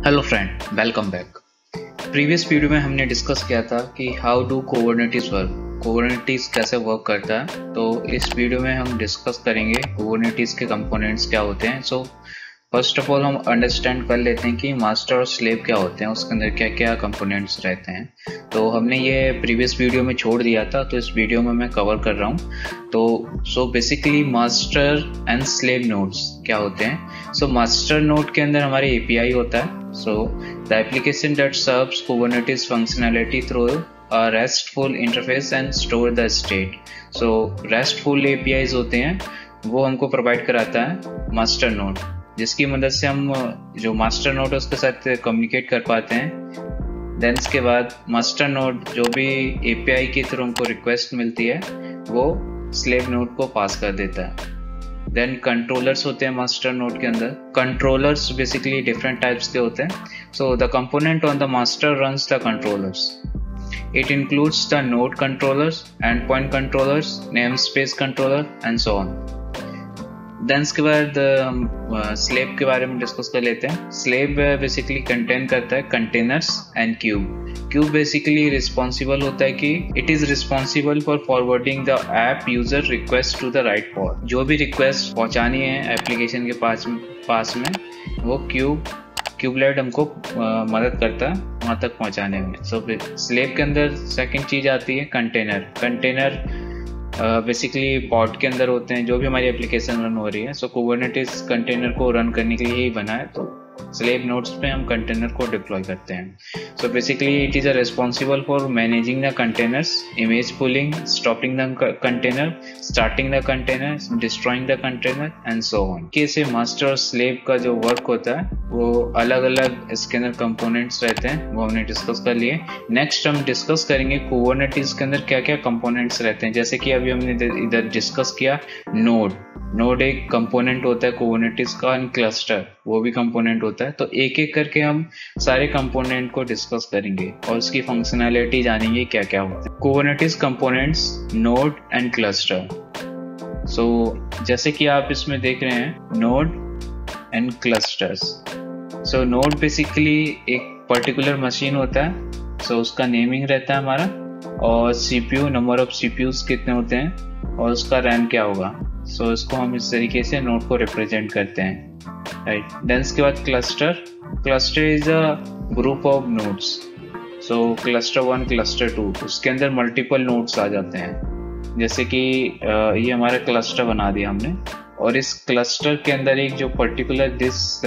Hello friend, welcome back. Previous video में हमने discuss किया था कि how do Kubernetes work, Kubernetes कैसे वर्क करता है। तो इस वीडियो में हम डिस्कस करेंगे कुबरनेटिस के कंपोनेंट्स क्या होते हैं। सो फर्स्ट ऑफ ऑल हम अंडरस्टैंड कर लेते हैं कि मास्टर और स्लेव क्या होते हैं, उसके अंदर क्या क्या कंपोनेंट्स रहते हैं। तो हमने ये प्रीवियस वीडियो में छोड़ दिया था, तो इस वीडियो में मैं कवर कर रहा हूँ। तो basically master and slave nodes क्या होते हैं। सो मास्टर नोड के अंदर हमारे एपीआई होता है। So the application that serves Kubernetes functionality through a RESTful interface and store the state. So RESTful APIs होते हैं, वो हमको प्रोवाइड कराता है मास्टर नोड, जिसकी मदद से हम जो मास्टर नोड है उसके साथ कम्युनिकेट कर पाते हैं। देन इसके बाद मास्टर नोड जो भी API के थ्रू हमको रिक्वेस्ट मिलती है वो स्लेव नोड को पास कर देता है। देन कंट्रोलर्स होते हैं मास्टर नोड के अंदर। कंट्रोलर्स बेसिकली डिफरेंट टाइप्स के होते हैं। So the component on the master runs the controllers. It includes the node controllers, endpoint controllers, namespace controller and so on. Then इसके बाद हम स्लेव के बारे में डिस्कस कर लेते हैं। स्लेव बेसिकली कंटेन करता है containers and kube. Kube basically responsible होता है कि it is responsible for forwarding the app user request to the right pod. जो भी रिक्वेस्ट पहुंचानी है एप्लीकेशन के पास में वो क्यूबलेट हमको मदद करता है वहां तक पहुंचाने में। सो स्लेव के अंदर सेकंड चीज आती है कंटेनर बेसिकली पॉड के अंदर होते हैं जो भी हमारी एप्लीकेशन रन हो रही है। सो कुबरनेटिस कंटेनर को रन करने के लिए ही बना है। तो स्लेव नोड्स पे हम कंटेनर को डिप्लॉय करते हैं। So basically it is responsible for managing the containers, image pulling, stopping the container, starting the container, destroying the container and so on. कैसे मास्टर और स्लेव का जो वर्क होता है वो अलग अलग इसके अंदर कंपोनेंट्स रहते हैं, वो हमने डिस्कस कर लिए। नेक्स्ट हम डिस्कस करेंगे कुबरनेटिस के अंदर क्या क्या कंपोनेंट्स रहते हैं। जैसे कि अभी हमने इधर डिस्कस किया नोड एक कंपोनेंट होता है कुबरनेटिस का, एंड क्लस्टर वो भी कंपोनेंट होता है। तो एक एक करके हम सारे कंपोनेंट को डिस्कस करेंगे और उसकी फंक्शनैलिटी जानेंगे क्या क्या होता है। Kubernetes components, node and cluster. So जैसे कि आप इसमें देख रहे हैं node and clusters. So node basically एक पर्टिकुलर मशीन होता है। सो उसका नेमिंग रहता है हमारा, और सीपीयू, नंबर ऑफ सीपीयूज कितने होते हैं और उसका रैम क्या होगा। सो इसको हम इस तरीके से नोड को रिप्रेजेंट करते हैं, राइट। देन इसके बाद cluster is a group of nodes. So cluster 1, cluster 2, उसके अंदर मल्टीपल नोड्स आ जाते हैं। जैसे कि ये हमारा क्लस्टर बना दिया हमने, और इस क्लस्टर के अंदर एक जो पर्टिकुलर दिस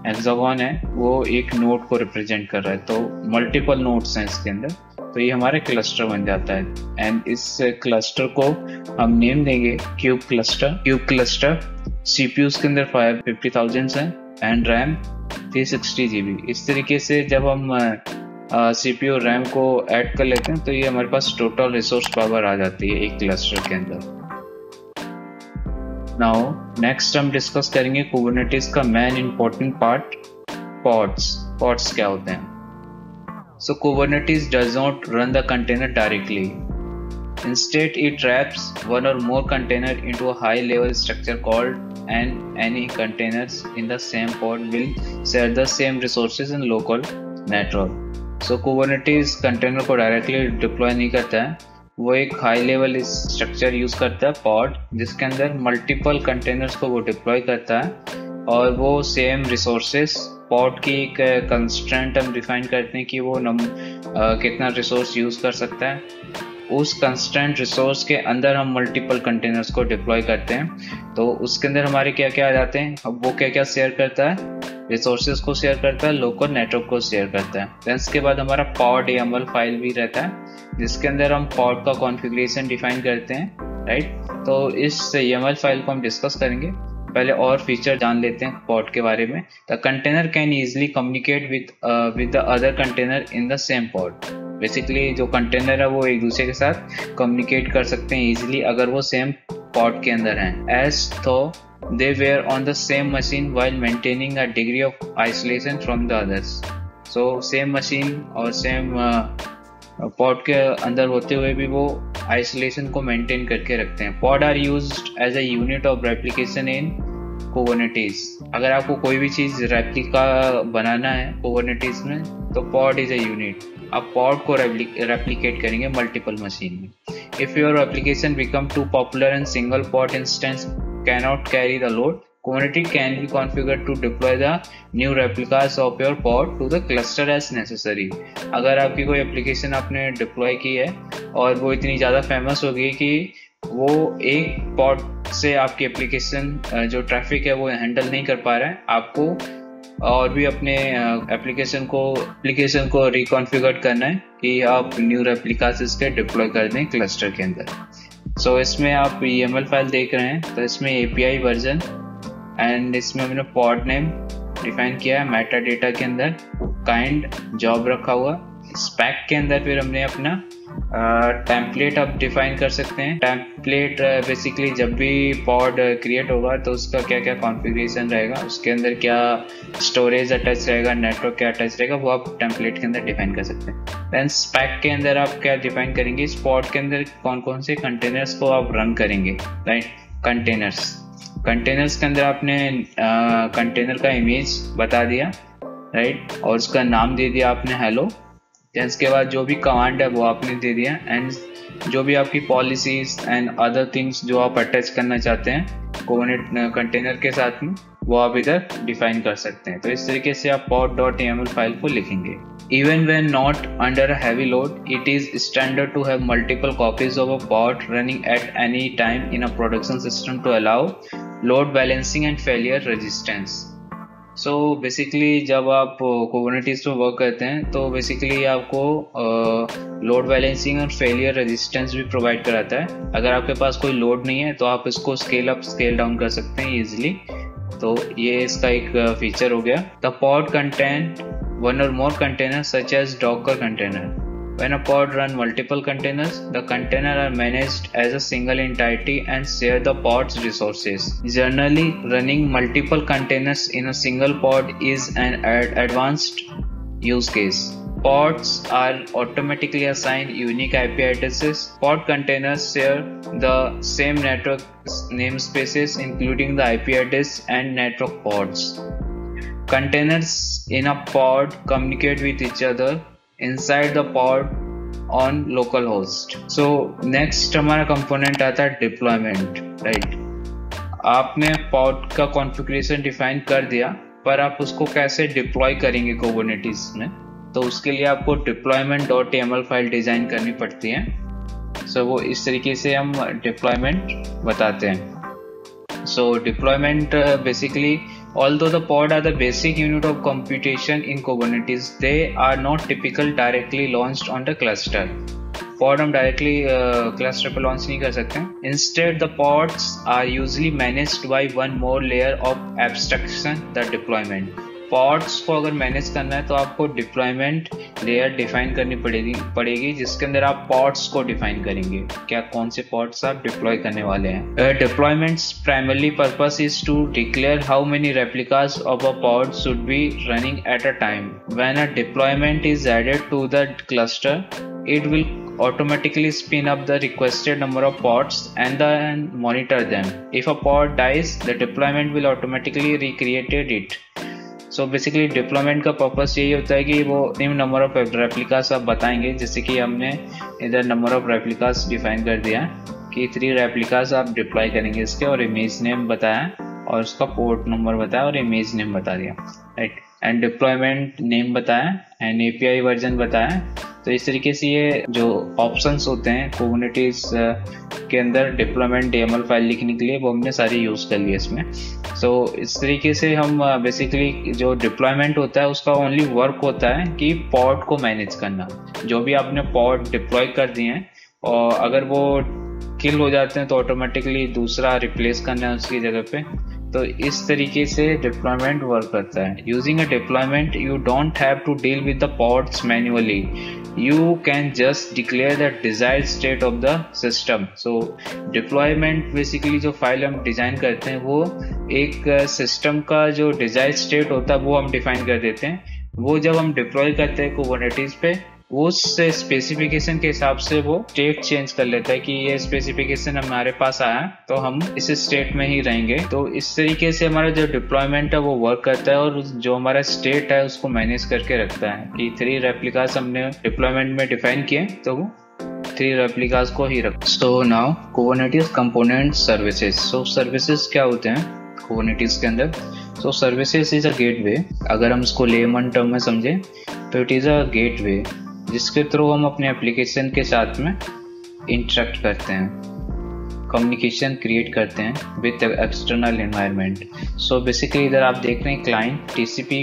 हेक्सागोन है वो एक नोड को रिप्रेजेंट कर रहा है। तो मल्टीपल नोड्स हैं इसके अंदर, तो ये हमारे क्लस्टर बन जाता है। एंड इस क्लस्टर को हम नेम देंगे क्यूब क्लस्टर। सीपीयूज के अंदर 50,000 हैं एंड रैम 360 GB। इस तरीके से जब हम सीपीयू रैम को ऐड कर लेते हैं तो ये हमारे पास टोटल रिसोर्स पावर आ जाती है एक क्लस्टर के अंदर। नाउ नेक्स्ट हम डिस्कस करेंगे कुबरनेटिस का मेन इंपॉर्टेंट पार्ट, पॉड्स क्या होते हैं। So Kubernetes does not run the container directly. Instead, it wraps one or more container into a high-level structure called, and any containers in the same pod will share the same resources in local network. So Kubernetes container को directly deploy नहीं करता है, वो एक high level structure use करता है pod, जिसके अंदर मल्टीपल कंटेनर्स को वो डिप्लॉय करता है, और वो सेम रिसोर्सेस पॉड की एक कंस्ट्रेंट हम डिफाइन करते हैं कि वो कितना रिसोर्स यूज कर सकता है। उस कंस्ट्रेंट रिसोर्स के अंदर हम मल्टीपल कंटेनर्स को डिप्लॉय करते हैं। तो उसके अंदर हमारे क्या क्या आ जाते हैं, अब वो क्या क्या शेयर करता है, रिसोर्सेज को शेयर करता है, लोकल नेटवर्क को शेयर करता है। देन इसके बाद हमारा पॉड YAML फाइल भी रहता है, जिसके अंदर हम पॉड का कॉन्फ़िगरेशन डिफाइन करते हैं, राइट। तो इस YAML फाइल को हम डिस्कस करेंगे। पहले और फीचर जान लेते हैं पॉड के बारे में। The container can easily communicate with the other container in the same pod. Basically जो कंटेनर है वो एक दूसरे के साथ कम्युनिकेट कर सकते हैं इजीली अगर वो सेम पॉड के अंदर हैं, as though they were on the same machine while maintaining a degree of isolation from the others. So same machine और सेम पॉड के अंदर होते हुए भी वो आइसोलेशन को मेंटेन करके रखते हैं। Pod are used as a unit of replication in Kubernetes. अगर आपको कोई भी चीज रेप्लिका बनाना है कुबरनेटिस में तो पॉड इज अ यूनिट। आप पॉड को रेप्लिकेट करेंगे मल्टीपल मशीन में। If your application become too popular and single pod instance cannot carry the load, Kubernetes can be configured to deploy the new replicas of your pod to the cluster as necessary। अगर आपकी कोई application आपने deploy की है और वो इतनी ज़्यादा फेमस हो गई कि वो एक पॉड से आपकी एप्लीकेशन जो ट्रैफिक है वो हैंडल नहीं कर पा रहा है, आपको और भी अपने एप्लीकेशन को रिकॉन्फ़िगर करना है कि आप न्यू रेप्लिकास इसके डिप्लॉय कर दें क्लस्टर के अंदर। सो इसमें आप YAML फाइल देख रहे हैं, तो इसमें API वर्जन एंड इसमें हमने पॉड नेम डिफाइन किया है मेटा डेटा के अंदर, काइंड जॉब रखा हुआ। स्पैक के अंदर फिर हमने अपना टेम्पलेट आप डिफाइन कर सकते हैं। टेम्पलेट बेसिकली जब भी पॉड क्रिएट होगा तो उसका क्या क्या कॉन्फ़िगरेशन रहेगा, उसके अंदर क्या स्टोरेज अटैच रहेगा, नेटवर्क क्या अटैच रहेगा, वो आप टेम्पलेट के अंदर डिफाइन कर सकते हैं। देन स्पैक के अंदर आप क्या डिफाइन करेंगे, इस पॉड के अंदर कौन कौन से कंटेनर्स को आप रन करेंगे, राइट। कंटेनर्स के अंदर आपने कंटेनर का इमेज बता दिया, राइट, और उसका नाम दे दिया आपने हेलो। देन इसके बाद जो भी कमांड है वो आपने दे दिया एंड जो भी आपकी पॉलिसीज एंड अदर थिंग्स जो आप अटैच करना चाहते हैं कुबरनेट कंटेनर के साथ में वो आप इधर डिफाइन कर सकते हैं। तो इस तरीके से आप pod.yaml फाइल को लिखेंगे। Even when not under a heavy load, it is standard to have multiple copies of a pod running at any time in a production system to allow load balancing and failure resistance। So basically जब आप Kubernetes पे work करते हैं तो basically आपको load balancing और failure resistance भी provide कराता है। अगर आपके पास कोई लोड नहीं है तो आप इसको स्केल अप स्केल डाउन कर सकते हैं इजिली। तो ये इसका एक फीचर हो गया। The pod contain one or more containers such as Docker container। When a pod run multiple containers, the containers are managed as a single entity and share the pod's resources। Generally, running multiple containers in a single pod is an advanced use case। Pods are automatically assigned unique IP addresses। Pod containers share the same network namespaces including the IP address and network pods। Containers in a pod communicate with each other inside the pod on localhost। So next हमारा component आता है deployment, right. आपने pod का configuration define कर दिया, पर आप उसको कैसे डिप्लॉय करेंगे कुबरनेटिस में, तो उसके लिए आपको deployment.yaml फाइल डिजाइन करनी पड़ती है। सो वो इस तरीके से हम डिप्लॉयमेंट बताते हैं। So deployment basically although the pod are the basic unit of computation in Kubernetes, they are not typically directly launched on the cluster। pod हम directly cluster पे launch नहीं कर सकते। Instead, the pods are usually managed by one more layer of abstraction, the deployment। pods को अगर manage करना है तो आपको डिप्लॉयमेंट लेयर डिफाइन करनी पड़ेगी जिसके अंदर आप pods को डिफाइन करेंगे, क्या कौन से pods आप डिप्लॉय करने वाले हैं। Deployments primarily purpose is to declare how many replicas of a pod should be running at a time। when a deployment is added to the cluster, it will automatically spin up the requested number of pods and then monitor them। if a pod dies, the deployment will automatically recreate it। So basically deployment का purpose यही होता है कि वो new number of replicas आप बताएंगे, जैसे कि हमने इधर नंबर ऑफ रेप्लिकास डिफाइन कर दिया कि 3 रेप्लिकास आप डिप्लॉय करेंगे इसके, और इमेज नेम बताया और उसका पोर्ट नंबर बताया और इमेज नेम बता दिया, राइट, एंड डिप्लॉयमेंट नेम बताया एंड API वर्जन बताया। तो इस तरीके से ये जो ऑप्शंस होते हैं कुबरनेटिस के अंदर डिप्लॉयमेंट YAML फाइल लिखने के लिए वो हमने सारे यूज़ कर लिए इसमें। सो इस तरीके से हम बेसिकली जो डिप्लॉयमेंट होता है उसका ओनली वर्क होता है कि पॉड को मैनेज करना। जो भी आपने पॉड डिप्लॉय कर दिए हैं और अगर वो किल हो जाते हैं तो ऑटोमेटिकली दूसरा रिप्लेस करना है उसकी जगह पे। तो इस तरीके से डिप्लॉयमेंट वर्क करता है। Using a deployment you don't have to deal with the pods manually, you can just declare the desired state of the system। so deployment basically जो फाइल हम डिजाइन करते हैं वो एक सिस्टम का जो डिजायर्ड स्टेट होता है वो हम डिफाइन कर देते हैं। वो जब हम डिप्लॉय करते हैं कुबरनेटिस पे वो उस स्पेसिफिकेशन के हिसाब से वो स्टेट चेंज कर लेता है कि ये स्पेसिफिकेशन हमारे पास आया तो हम इस स्टेट में ही रहेंगे। तो इस तरीके से हमारा जो डिप्लॉयमेंट है वो वर्क करता है और जो हमारा स्टेट है उसको मैनेज करके रखता है कि 3 रेप्लिकास हमने डिप्लॉयमेंट में डिफाइन किए तो वो 3 रेप्लिकास को ही रख। So now Kubernetes component services. So services क्या होते हैं कुबरनेटिस के अंदर? So services is a gateway. अगर हम इसको लेमन टर्म में समझें तो इट इज अ गेटवे जिसके थ्रू हम अपने एप्लीकेशन के साथ में इंटरेक्ट करते हैं, कम्युनिकेशन क्रिएट करते हैं with external environment. So basically इधर आप देख रहे हैं क्लाइंट TCP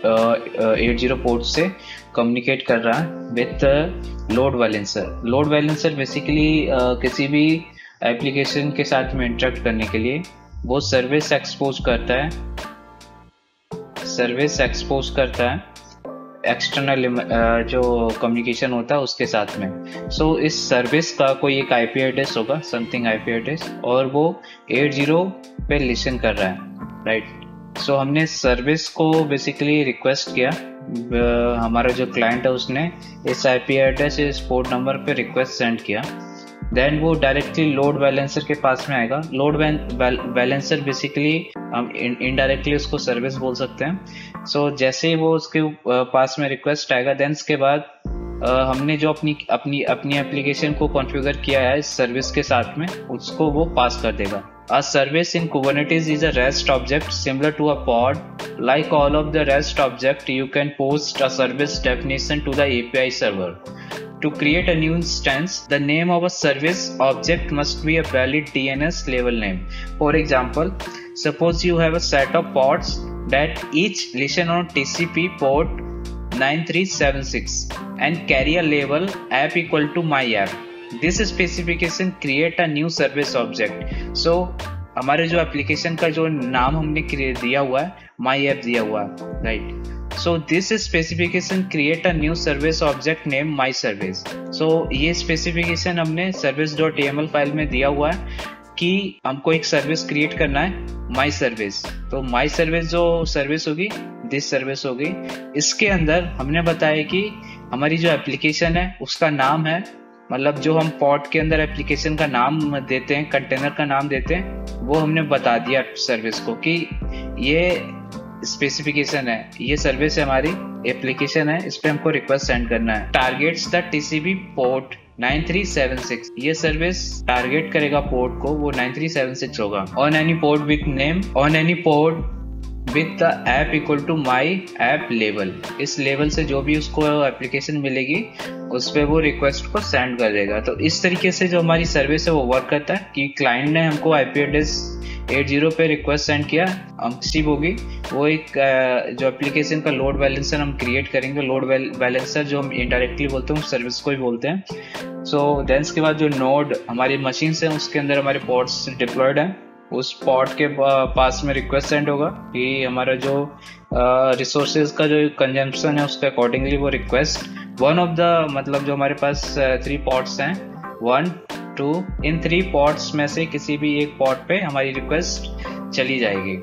80 पोर्ट से कम्युनिकेट कर रहा है with load balancer. Load balancer basically किसी भी एप्लीकेशन के साथ में इंटरेक्ट करने के लिए वो सर्विस एक्सपोज करता है एक्सटर्नल जो कम्युनिकेशन होता है उसके साथ में। सो इस सर्विस का कोई एक IP एड्रेस होगा, समथिंग IP एड्रेस, और वो 80 पे लिसन कर रहा है, राइट। सो हमने सर्विस को बेसिकली रिक्वेस्ट किया, हमारा जो क्लाइंट है उसने इस IP एड्रेस इस पोर्ट नंबर पे रिक्वेस्ट सेंड किया। देन वो डायरेक्टली लोड बैलेंसर के पास में आएगा। लोड बैलेंसर बेसिकली हम इनडायरेक्टली उसको सर्विस बोल सकते हैं। सो जैसे ही वो उसके पास में रिक्वेस्ट आएगा देन उसके बाद हमने जो अपनी एप्लीकेशन को कॉन्फ़िगर किया है इस सर्विस के साथ में उसको वो पास कर देगा। A service in Kubernetes is a REST object similar to a pod. Like all of the REST object, you can post a service definition to the API server. To create a new instance, the name of a service object must be a valid DNS label name. For example, suppose you have a set of pods that each listen on TCP port 9376 and carry a label app equal to my app. This specification create a new service object. So हमारे जो application का जो नाम हमने दिया हुआ है my app दिया हुआ है, right. So this specification create a new service object named my service. So ये स्पेसिफिकेशन हमने service.yml फाइल में दिया हुआ है कि हमको एक सर्विस क्रिएट करना है my service। तो my service जो सर्विस होगी this सर्विस होगी। इसके अंदर हमने बताया कि हमारी जो एप्लीकेशन है उसका नाम है, मतलब जो हम पॉड के अंदर एप्लीकेशन का नाम देते हैं, कंटेनर का नाम देते हैं, वो हमने बता दिया सर्विस को कि ये स्पेसिफिकेशन है, ये सर्विस है, हमारी एप्लीकेशन है, इस पे हमको रिक्वेस्ट सेंड करना है। Targets the TCP port 9376। ये सर्विस टारगेट करेगा पोर्ट को, वो 9376 होगा। On any port with name, on any port with the app equal to my app level. इस लेवल से जो भी उसको एप्लीकेशन मिलेगी उस पर वो रिक्वेस्ट को सेंड कर देगा। तो इस तरीके से जो हमारी सर्विस है वो वर्क करता है कि क्लाइंट ने हमको IP एड्रेस 80 पे रिक्वेस्ट सेंड किया, हम रिसीव होगी, वो एक जो एप्लीकेशन का लोड बैलेंसर हम क्रिएट करेंगे। लोड बैलेंसर जो हम इनडायरेक्टली बोलते हैं सर्विस को ही बोलते हैं। सो देन के बाद जो नोड हमारी मशीन है उसके अंदर हमारे पॉड्स डिप्लॉयड है, उस पॉड के पास में रिक्वेस्ट सेंड होगा कि हमारा जो रिसोर्सेज का जो कंजम्पशन है उसके अकॉर्डिंगली वो रिक्वेस्ट वन ऑफ द, मतलब जो हमारे पास 3 पॉड्स हैं 1 2, इन 3 पॉड्स में से किसी भी एक पॉड पे हमारी रिक्वेस्ट चली जाएगी।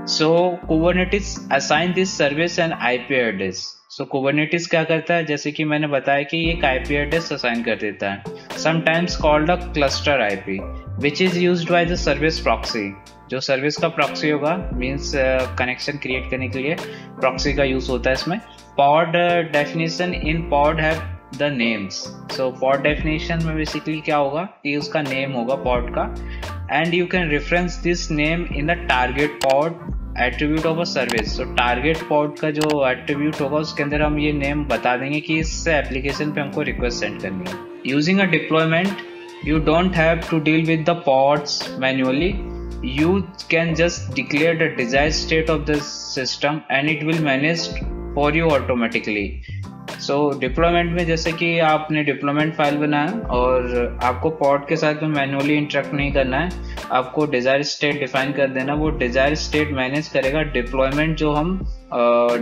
So Kubernetes assign this service and IP address. So Kubernetes क्या करता है, जैसे कि मैंने बताया कि एक IP एड्रेस असाइन कर देता है, sometimes called a cluster IP, which is used by the service proxy। जो सर्विस का प्रॉक्सी होगा मींस कनेक्शन क्रिएट करने के लिए प्रॉक्सी का यूज होता है इसमें। Pod definition in pod have the names. So pod definition में बेसिकली क्या होगा कि उसका नेम होगा पॉड का, and you can reference this name in the target pod attribute of a service. तो टारगेट पॉड का जो एट्रीब्यूट होगा उसके अंदर हम ये नेम बता देंगे कि इस एप्लीकेशन पे हमको रिक्वेस्ट सेंड करनी है। Using a deployment you don't have to deal with the pods manually. You can just declare the desired state of the system and it will manage for you automatically. So deployment में जैसे कि आपने deployment file बनाया और आपको pod के साथ में मैनुअली इंटरेक्ट नहीं करना है, आपको डिजायर स्टेट डिफाइन कर देना, वो डिजायर स्टेट मैनेज करेगा डिप्लॉयमेंट जो हम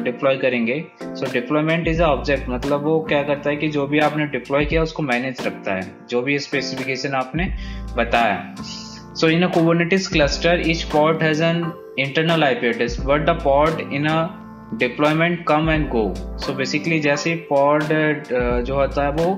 डिप्लॉय करेंगे। सो डिप्लॉयमेंट इज अ ऑब्जेक्ट, मतलब वो क्या करता है कि जो भी आपने डिप्लॉय किया उसको मैनेज रखता है, जो भी स्पेसिफिकेशन आपने बताया। So in a Kubernetes cluster, each pod has an internal IP address, but the pod in a deployment come and go. So basically जैसे पॉड जो होता है वो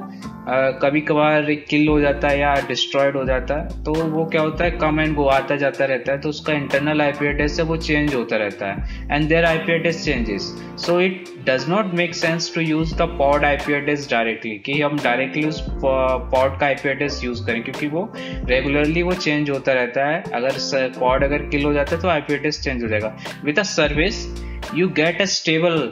कभी कभार किल हो जाता है या डिस्ट्रॉयड हो जाता है, तो वो क्या होता है, कम एंड गो आता जाता रहता है, तो उसका इंटरनल आईपी एड्रेस है वो चेंज होता रहता है and their IP address changes. So it does not make sense to use the pod IP address directly, कि हम डायरेक्टली उस पॉड का आईपी एड्रेस यूज करें, क्योंकि वो रेगुलरली वो चेंज होता रहता है। अगर पॉड अगर किल हो जाता है तो आईपी एड्रेस चेंज हो जाएगा। With a service you get a stable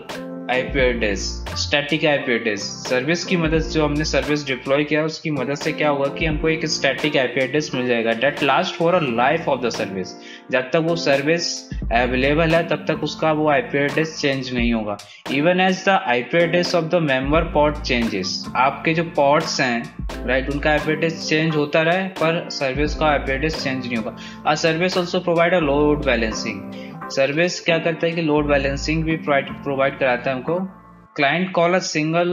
IP address, static IP address. Service की मदद, जो हमने सर्विस डिप्लॉय किया उसकी मदद से क्या होगा कि हमको एक स्टैटिक आईपी एड्रेस मिल जाएगा that last for a life of the service. जब तक वो सर्विस अवेलेबल है तब तक उसका वो आईपी एड्रेस चेंज नहीं होगा। Even as the IP address of the member pod changes, आपके जो पॉड्स हैं राइट, उनका आईपी एड्रेस चेंज होता रहे पर सर्विस का आईपी एड्रेस चेंज नहीं होगा। A service also provide a load balancing. Service क्या करता है कि लोड बैलेंसिंग भी प्रोवाइड कराता है हमको। Client call a single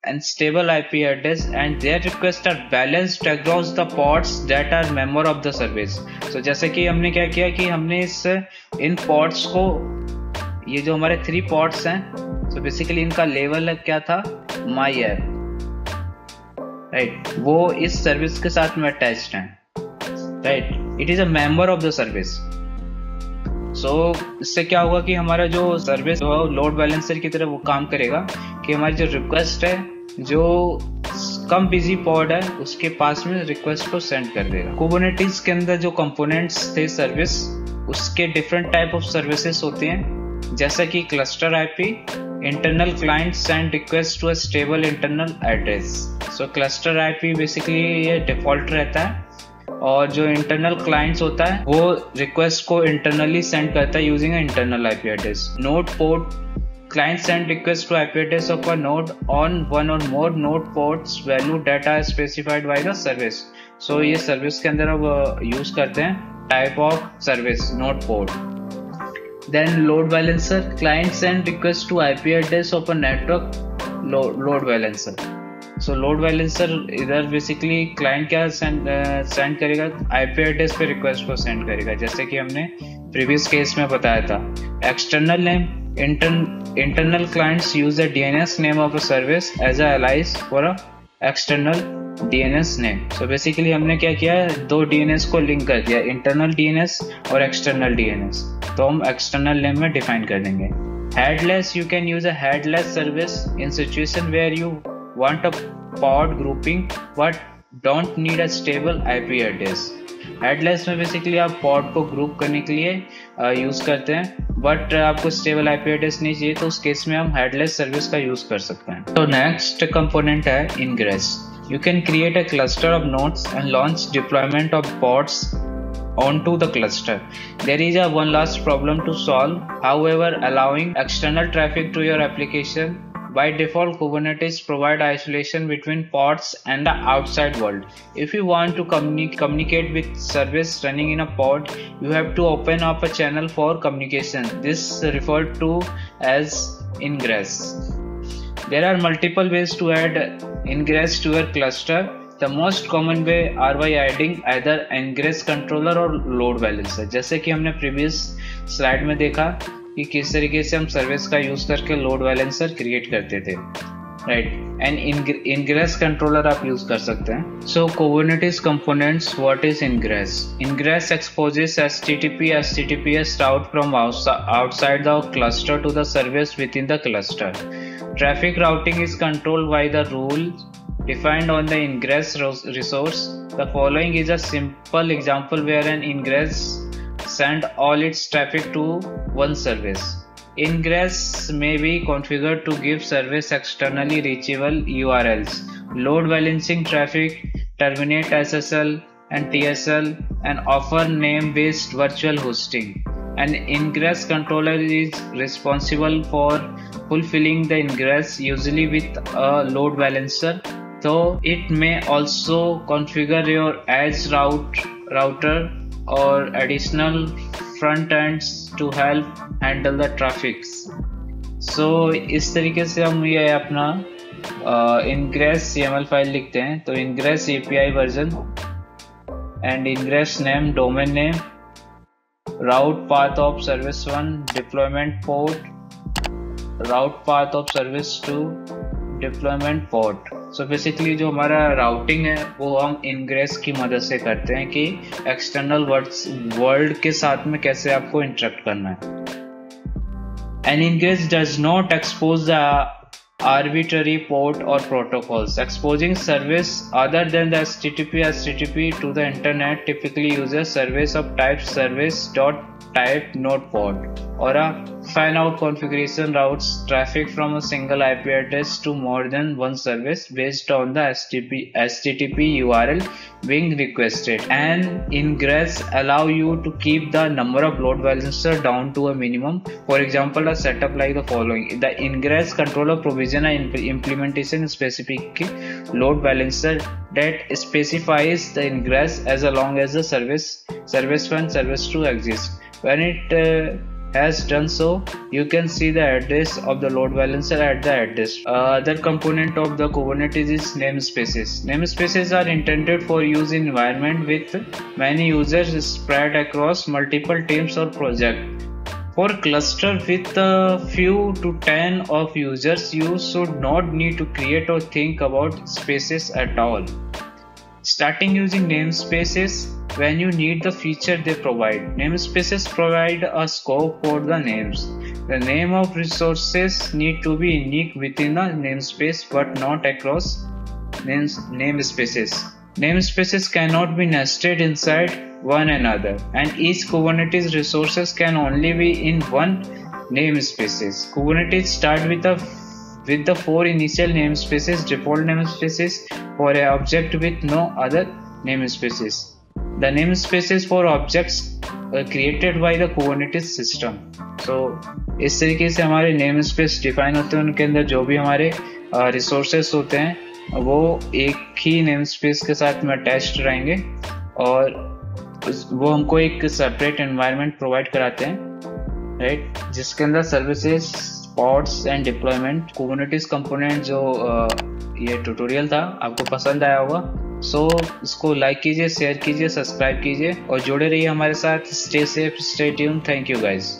and stable IP address and their request are balanced across the pods that are member of the service. So जैसे कि हमने क्या किया कि हमने इन पॉड्स को, ये जो हमारे 3 पॉड्स हैं, सो बेसिकली इनका लेवल क्या था, माई ऐप राइट, वो इस सर्विस के साथ में अटैच्ड है right, it is a member of the service. So इससे क्या होगा कि हमारा जो सर्विस लोड बैलेंसर की तरह वो काम करेगा कि हमारी जो रिक्वेस्ट है, जो कम बिजी पॉड है उसके पास में रिक्वेस्ट को सेंड कर देगा। कुबरनेटिस के अंदर जो कंपोनेंट्स थे सर्विस, उसके डिफरेंट टाइप ऑफ सर्विसेज होते हैं, जैसा कि cluster IP, internal client send request to a stable internal address. So cluster IP basically ये डिफॉल्ट रहता है, और जो इंटरनल क्लाइंट्स होता है वो रिक्वेस्ट को इंटरनली सेंड करता है using internal IP address. Node port, client send request to IP address of a node on one or more node ports, value data specified by the service. So ये service के अंदर अब use करते हैं type of service node port. Then load balancer, client send request to IP address of a network load balancer. So load balancer इधर basically client क्या send करेगा, IP address पे रिक्वेस्ट को सेंड करेगा, जैसे कि हमने प्रीवियस केस में बताया था। External name, internal clients use the DNS name of a service as a alias for a external DNS name. So basically हमने क्या किया, 2 डीएनएस को लिंक कर दिया, इंटरनल डीएनएस और एक्सटर्नल डीएनएस, तो हम एक्सटर्नल नेम में डिफाइन कर देंगे। Headless, you can use a headless service in situation where you want a pod grouping but don't need a stable IP address। Headless में basically आप pod को group करने के लिए यूज करते हैं, बट आपको स्टेबल आईपी एड्रेस नहीं चाहिए, तो उस केस में हम हेडलेस सर्विस का यूज कर सकते हैं। तो नेक्स्ट कंपोनेंट है ingress. You can create a cluster of nodes and launch deployment of pods onto the cluster. There is a one last problem to solve, however, allowing external traffic to your application. By default, Kubernetes provide isolation between pods and the outside world. If you want to communicate with service running in a pod, you have to open up a channel for communication. This is referred to as ingress. There are multiple ways to add ingress to your cluster. The most common way are by adding either ingress controller or load balancer. जैसे कि हमने previous slide में देखा कि किस तरीके से हम सर्विस का यूज करके लोड बैलेंसर क्रिएट करते थे राइट, एंड इनग्रेस कंट्रोलर आप यूज कर सकते हैं। So Kubernetes components, what is ingress? Ingress exposes HTTPS route from outside the cluster to the service within the cluster. Traffic routing is controlled by the rule defined on the ingress resource. The following is a simple example where an ingress send all its traffic to one service. Ingress may be configured to give service externally reachable URLs, load balancing traffic, terminate SSL and TSL, and offer name-based virtual hosting. An ingress controller is responsible for fulfilling the ingress, usually with a load balancer, though it may also configure your edge router or additional front ends to help handle the traffic. So इस तरीके से हम ये अपना ingress YAML file लिखते हैं। तो ingress API version and ingress name, domain name, route path of service 1, deployment port, route path of service to deployment port. So basically जो हमारा राउटिंग है वो हम ingress की मदद से करते हैं कि एक्सटर्नल वर्ल्ड के साथ में कैसे आपको इंटरेक्ट करना है. An ingress does not expose the arbitrary port or protocols. Exposing service other than the HTTP to the internet typically uses service of type service.type node port, or a fan-out configuration routes traffic from a single IP address to more than one service based on the HTTP URL being requested. An ingress allow you to keep the number of load balancer down to a minimum. For example, a setup like the following: the ingress controller provision and implementation specific load balancer that specifies the ingress as long as the service 1 service 2 exists. When it has done so, you can see the address of the load balancer at the address. Other component of the Kubernetes is namespaces. Namespaces are intended for use in environment with many users spread across multiple teams or projects. For cluster with a few to 10 of users, you should not need to create or think about spaces at all. Starting using namespaces when you need the feature they provide. Namespaces provide a scope for the names. The name of resources need to be unique within the namespace but not across namespaces. Namespaces cannot be nested inside one another, and each Kubernetes resources can only be in one namespaces. Kubernetes start with the 4 initial namespaces, default namespaces for an object with no other namespaces. The namespaces for objects created by the Kubernetes system. So इस तरीके से हमारे namespace define होते हैं, उनके अंदर जो भी हमारे resources होते हैं वो एक ही namespace के साथ में attached रहेंगे और वो हमको एक separate environment provide कराते हैं, right? जिसके अंदर services, pods and deployment. Kubernetes component जो ये ट्यूटोरियल था आपको पसंद आया होगा. सो इसको लाइक कीजिए, शेयर कीजिए, सब्सक्राइब कीजिए और जुड़े रहिए हमारे साथ. Stay safe, stay tune. Thank you guys.